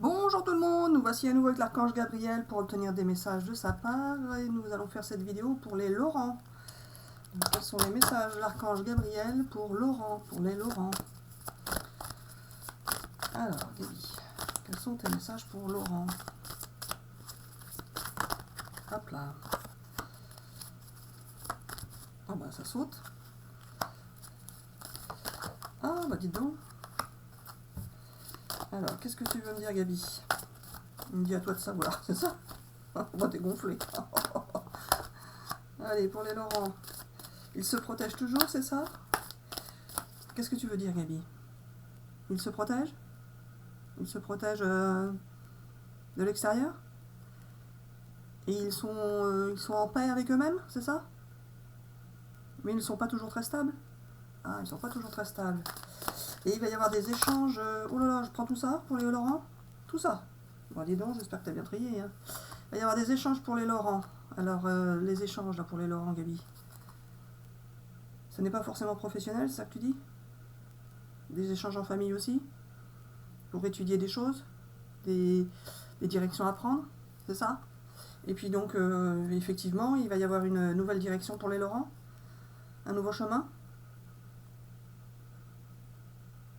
Bonjour tout le monde, nous voici à nouveau avec l'archange Gabriel pour obtenir des messages de sa part et nous allons faire cette vidéo pour les Laurents. Donc, quels sont les messages de l'archange Gabriel pour Laurent, pour les Laurents? Alors, Gaby, quels sont tes messages pour Laurent? Hop là. Ah bah ça saute. Ah bah dis donc. Alors, qu'est-ce que tu veux me dire, Gaby? Il me dit à toi de savoir, c'est ça? Moi, t'es gonflé. Allez, pour les Laurents. Ils se protègent toujours, c'est ça? Qu'est-ce que tu veux dire, Gaby? Ils se protègent? Ils se protègent de l'extérieur? Et ils sont en paix avec eux-mêmes, c'est ça? Mais ils ne sont pas toujours très stables? Ah, ils ne sont pas toujours très stables. Et il va y avoir des échanges... oh là là, je prends tout ça pour les Laurents? Tout ça? Bon, dis donc, j'espère que tu as bien trié. Hein. Il va y avoir des échanges pour les Laurents. Alors, les échanges là pour les Laurents, Gaby. Ce n'est pas forcément professionnel, c'est ça que tu dis? Des échanges en famille aussi? Pour étudier des choses? Des directions à prendre? C'est ça? Et puis donc, effectivement, il va y avoir une nouvelle direction pour les Laurents? Un nouveau chemin?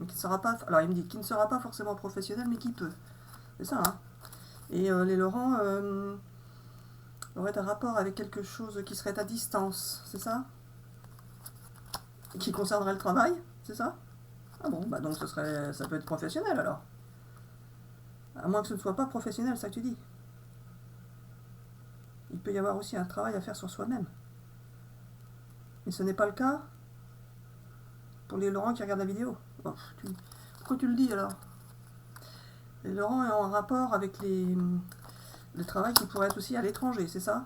Mais qui ne sera pas... Alors, il me dit qu'il ne sera pas forcément professionnel, mais qui peut. C'est ça, hein? Et les Laurents auraient un rapport avec quelque chose qui serait à distance, c'est ça? Et qui concernerait le travail, c'est ça? Ah bon, bah donc ça peut être professionnel alors. À moins que ce ne soit pas professionnel, ça que tu dis. Il peut y avoir aussi un travail à faire sur soi-même. Mais ce n'est pas le cas pour les Laurents qui regardent la vidéo. Oh, pourquoi tu le dis alors? Les Laurents ont un rapport avec le travail qui pourrait être aussi à l'étranger, c'est ça?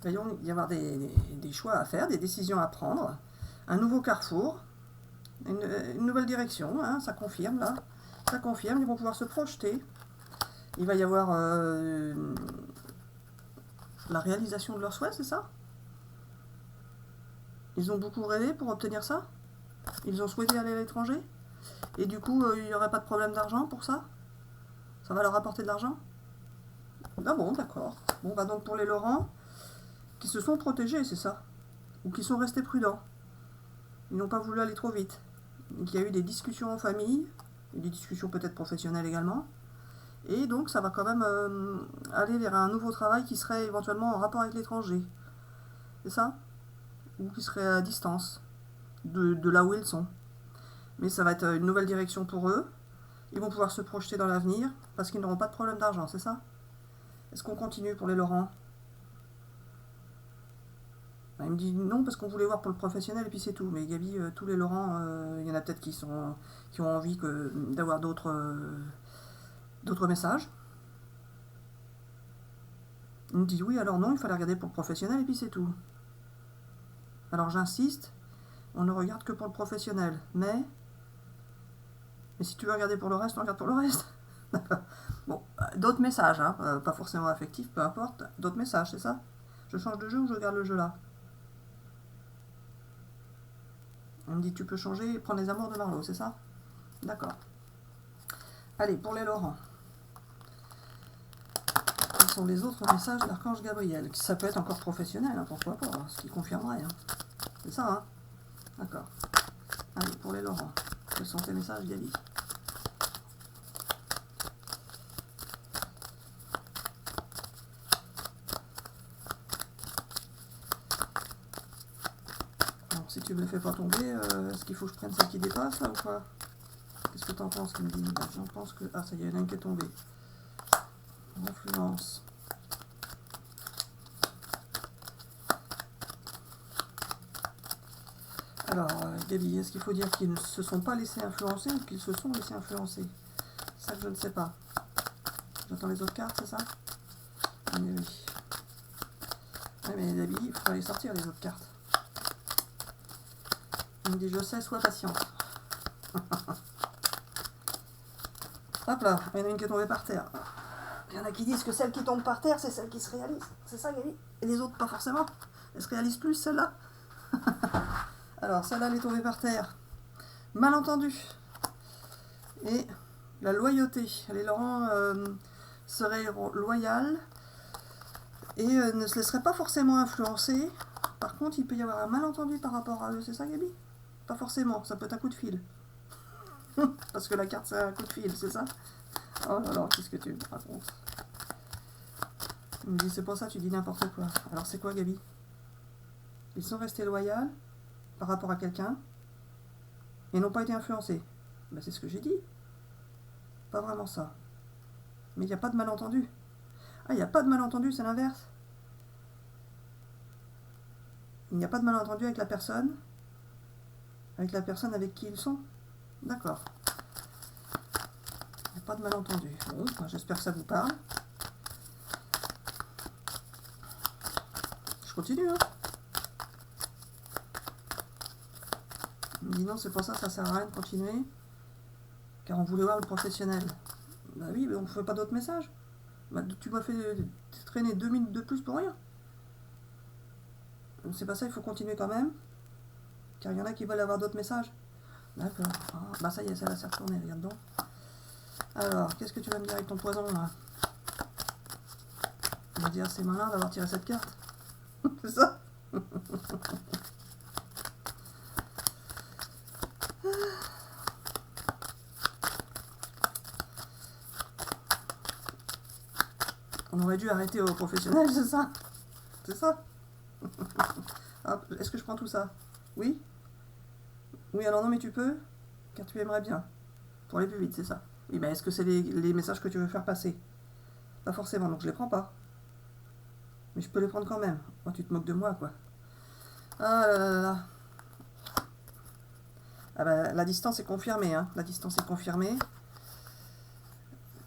Il va y avoir des choix à faire, des décisions à prendre, un nouveau carrefour, une nouvelle direction, hein, ça confirme là. Ça confirme, ils vont pouvoir se projeter. Il va y avoir la réalisation de leurs souhaits, c'est ça? Ils ont beaucoup rêvé pour obtenir ça? Ils ont souhaité aller à l'étranger? Et du coup, il n'y aurait pas de problème d'argent pour ça? Ça va leur apporter de l'argent? Ah bon, d'accord. Bon, bah donc pour les Laurents, qui se sont protégés, c'est ça? Ou qui sont restés prudents. Ils n'ont pas voulu aller trop vite. Donc, il y a eu des discussions en famille, et des discussions peut-être professionnelles également. Et donc ça va quand même aller vers un nouveau travail qui serait éventuellement en rapport avec l'étranger. C'est ça? Ou qui serait à distance de là où ils sont. Mais ça va être une nouvelle direction pour eux. Ils vont pouvoir se projeter dans l'avenir parce qu'ils n'auront pas de problème d'argent, c'est ça? Est-ce qu'on continue pour les Laurents? Il me dit non parce qu'on voulait voir pour le professionnel et puis c'est tout. Mais Gaby, tous les Laurents, il y en a peut-être qui ont envie d'avoir d'autres messages. Il me dit oui, alors non, il fallait regarder pour le professionnel et puis c'est tout. Alors j'insiste, on ne regarde que pour le professionnel. Mais si tu veux regarder pour le reste, on regarde pour le reste. Bon, d'autres messages, hein, pas forcément affectifs, peu importe. D'autres messages, c'est ça? Je change de jeu ou je garde le jeu là? On me dit tu peux changer, prendre les amours de Marlowe, c'est ça? D'accord. Allez, pour les Laurents. Quels sont les autres messages de l'archange Gabriel? Ça peut être encore professionnel, hein, pourquoi pas, ce qui confirmerait. Hein. C'est ça, hein? D'accord. Allez, pour les Laurents. Quels sont tes messages, Gaby? Alors, si tu me les fais pas tomber, est-ce qu'il faut que je prenne celle qui dépasse, là, ou quoi? Qu'est-ce que t'en penses, qu'il me dit? J'en pense que... Ah, ça y est, il y en a une qui est tombée. Influence. Alors, Gaby, est-ce qu'il faut dire qu'ils ne se sont pas laissés influencer ou qu'ils se sont laissés influencer? C'est ça que je ne sais pas. J'attends les autres cartes, c'est ça? Ah, mais oui. Ouais, mais Gaby, il faut les sortir, les autres cartes. Il me dit, je sais, sois patiente. Hop là, il y en a une qui est tombée par terre. Il y en a qui disent que celle qui tombe par terre, c'est celle qui se réalise. C'est ça, Gaby? Et les autres, pas forcément. Elles se réalisent plus, celle-là. Alors, celle-là, elle est tombée par terre. Malentendu. Et La loyauté. Les Laurent seraient loyal et ne se laisseraient pas forcément influencer. Par contre, il peut y avoir un malentendu par rapport à eux. C'est ça, Gabi? Pas forcément. Ça peut être un coup de fil. Parce que la carte, c'est un coup de fil, c'est ça? Oh là là, qu'est-ce que tu me racontes? Il me dit, c'est pour ça, tu dis n'importe quoi. Alors, c'est quoi, Gabi? Ils sont restés loyaux par rapport à quelqu'un et n'ont pas été influencés. Ben, c'est ce que j'ai dit. Pas vraiment ça. Mais il n'y a pas de malentendu. Ah, il n'y a pas de malentendu, c'est l'inverse. Il n'y a pas de malentendu avec la personne avec qui ils sont. D'accord. Il n'y a pas de malentendu. Bon, ben, j'espère que ça vous parle. Je continue, hein. Il me dit non, c'est pour ça, ça sert à rien de continuer. Car on voulait voir le professionnel. Bah oui, mais on ne fait pas d'autres messages. Bah, tu m'as fait traîner 2 minutes de plus pour rien. C'est pas ça, il faut continuer quand même. Car il y en a qui veulent avoir d'autres messages. D'accord. Ah, bah ça y est, ça va s'est retourné, regarde donc. Alors, qu'est-ce que tu vas me dire avec ton poison là? Tu vas dire c'est malin d'avoir tiré cette carte. C'est ça? On aurait dû arrêter au professionnel, c'est ça? C'est ça? Est-ce que je prends tout ça? Oui? Oui, alors non, mais tu peux? Car tu aimerais bien. Pour aller plus vite, c'est ça? Oui, mais est-ce que c'est les messages que tu veux faire passer? Pas forcément, donc je les prends pas. Mais je peux les prendre quand même. Oh, tu te moques de moi, quoi. Ah là là là. Ah bah, la distance est confirmée, hein. La distance est confirmée.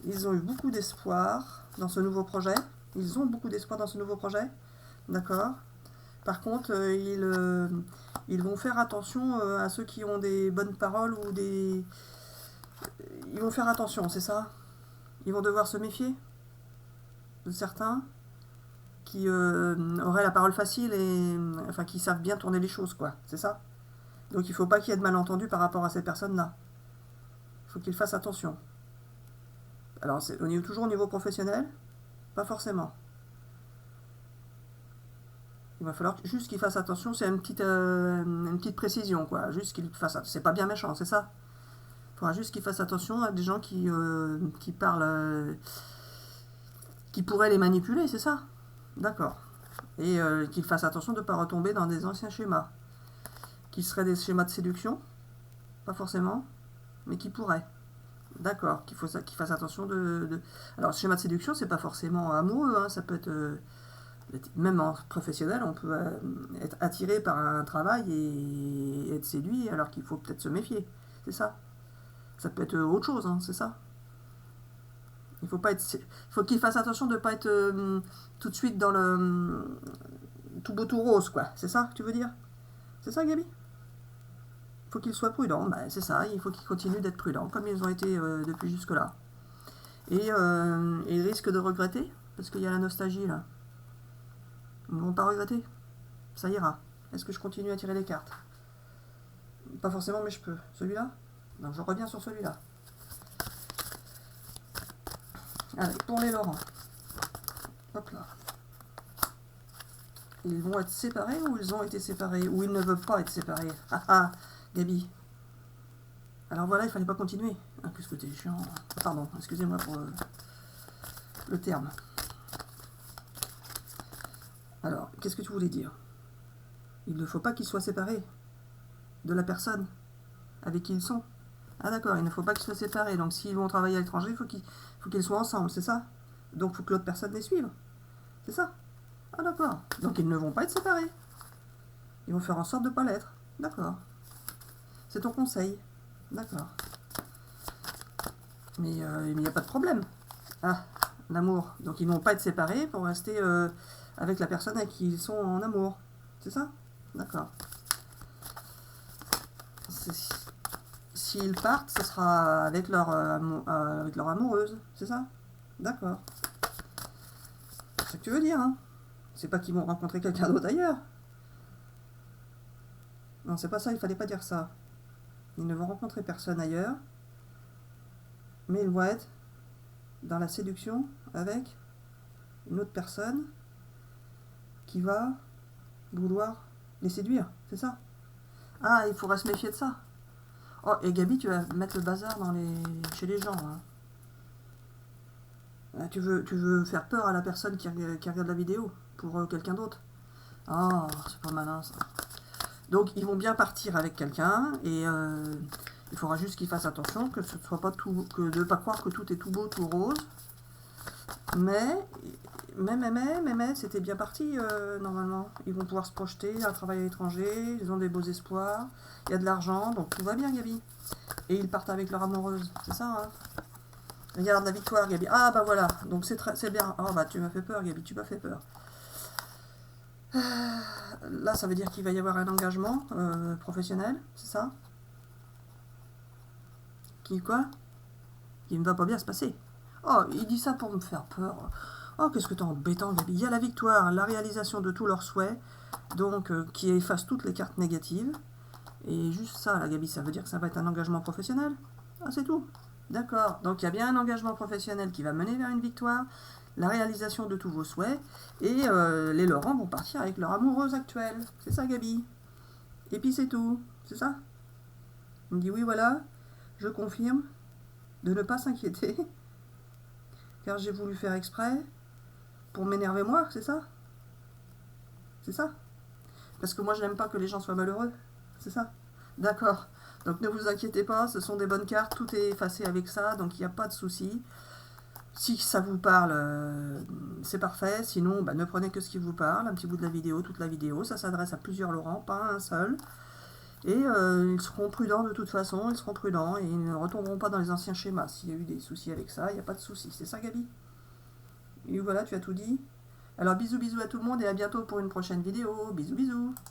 Ils ont eu beaucoup d'espoir dans ce nouveau projet. Ils ont beaucoup d'espoir dans ce nouveau projet. D'accord. Par contre, ils vont faire attention à ceux qui ont des bonnes paroles ou des... Ils vont faire attention, c'est ça? Ils vont devoir se méfier de certains qui auraient la parole facile et enfin qui savent bien tourner les choses, quoi. C'est ça? Donc il ne faut pas qu'il y ait de malentendus par rapport à ces personnes-là. Il faut qu'ils fassent attention. Alors, c'est toujours au niveau professionnel? Pas forcément. Il va falloir juste qu'il fasse attention, c'est une petite précision, quoi. Juste qu'il fasse, c'est pas bien méchant, c'est ça? Il faudra juste qu'il fasse attention à des gens qui parlent, qui pourraient les manipuler, c'est ça? D'accord. Et qu'il fasse attention de ne pas retomber dans des anciens schémas. Qui seraient des schémas de séduction? Pas forcément, mais qui pourraient. D'accord, qu'il fasse attention de... Alors, schéma de séduction, c'est pas forcément amoureux, hein, ça peut être... même en professionnel, on peut être attiré par un travail et être séduit alors qu'il faut peut-être se méfier. C'est ça. Ça peut être autre chose, hein, c'est ça. Il faut qu'il fasse attention de ne pas être tout de suite dans le tout beau tout rose, quoi. C'est ça que tu veux dire? C'est ça, Gabi? Il faut qu'il soit prudent. Ben, c'est ça, il faut qu'il continue d'être prudent, comme ils ont été depuis jusque-là. Et ils risquent de regretter, parce qu'il y a la nostalgie, là. Ils ne vont pas regretter. Ça ira. Est-ce que je continue à tirer les cartes? Pas forcément, mais je peux. Celui-là? Donc je reviens sur celui-là. Allez, pour les Laurent. Hop là. Ils vont être séparés ou ils ont été séparés? Ou ils ne veulent pas être séparés? Ah ah, Gabi. Alors voilà, il fallait pas continuer. Ah, qu'est-ce que t'es chiant. Pardon, excusez-moi pour le terme. Alors, qu'est-ce que tu voulais dire? Il ne faut pas qu'ils soient séparés de la personne avec qui ils sont. Ah d'accord, il ne faut pas qu'ils soient séparés. Donc s'ils vont travailler à l'étranger, il faut qu'ils soient ensemble, c'est ça? Donc il faut que l'autre personne les suive. C'est ça? Ah d'accord. Donc ils ne vont pas être séparés. Ils vont faire en sorte de ne pas l'être. D'accord. C'est ton conseil. D'accord. Mais il n'y a pas de problème. Ah, l'amour. Donc ils ne vont pas être séparés pour rester avec la personne avec qui ils sont en amour. C'est ça? D'accord. S'ils partent, ce sera avec leur amoureuse. C'est ça? D'accord. C'est ce que tu veux dire, hein? C'est pas qu'ils vont rencontrer quelqu'un d'autre ailleurs. Non, c'est pas ça, il fallait pas dire ça. Ils ne vont rencontrer personne ailleurs. mais ils vont être dans la séduction avec une autre personne qui va vouloir les séduire, c'est ça? Ah, il faudra se méfier de ça. Oh, et Gabi, tu vas mettre le bazar chez les gens. Hein. Tu veux faire peur à la personne qui regarde la vidéo pour quelqu'un d'autre. Oh, c'est pas malin ça. Donc ils vont bien partir avec quelqu'un et il faudra juste qu'ils fassent attention que ce ne soit pas tout, que de ne pas croire que tout est tout beau, tout rose. Mais c'était bien parti normalement. Ils vont pouvoir se projeter, un travail à l'étranger, ils ont des beaux espoirs, il y a de l'argent, donc tout va bien Gabi. Et ils partent avec leur amoureuse, c'est ça hein. Regarde la victoire Gabi. Ah bah voilà, donc c'est bien. Oh bah tu m'as fait peur Gabi, tu m'as fait peur. Là ça veut dire qu'il va y avoir un engagement professionnel, c'est ça? Qui quoi? Qui ne va pas bien se passer. Oh, il dit ça pour me faire peur. Oh, qu'est-ce que t'es embêtant, Gabi. Il y a la victoire, la réalisation de tous leurs souhaits, donc qui efface toutes les cartes négatives. Et juste ça, là, Gabi, ça veut dire que ça va être un engagement professionnel. Ah, c'est tout. D'accord. Donc, il y a bien un engagement professionnel qui va mener vers une victoire, la réalisation de tous vos souhaits, et les Laurent vont partir avec leur amoureuse actuelle. C'est ça, Gabi. Et puis, c'est tout. C'est ça? Il me dit, oui, voilà, je confirme de ne pas s'inquiéter, car j'ai voulu faire exprès pour m'énerver moi, c'est ça? C'est ça? Parce que moi, je n'aime pas que les gens soient malheureux. C'est ça? D'accord. Donc ne vous inquiétez pas, ce sont des bonnes cartes, tout est effacé avec ça, donc il n'y a pas de souci. Si ça vous parle, c'est parfait. Sinon, bah, ne prenez que ce qui vous parle, un petit bout de la vidéo, toute la vidéo. Ça s'adresse à plusieurs Laurent, pas à un seul. Et ils seront prudents de toute façon, ils seront prudents et ils ne retomberont pas dans les anciens schémas. S'il y a eu des soucis avec ça, il n'y a pas de souci. C'est ça, Gabi? Et voilà, tu as tout dit. Alors bisous bisous à tout le monde et à bientôt pour une prochaine vidéo. Bisous bisous.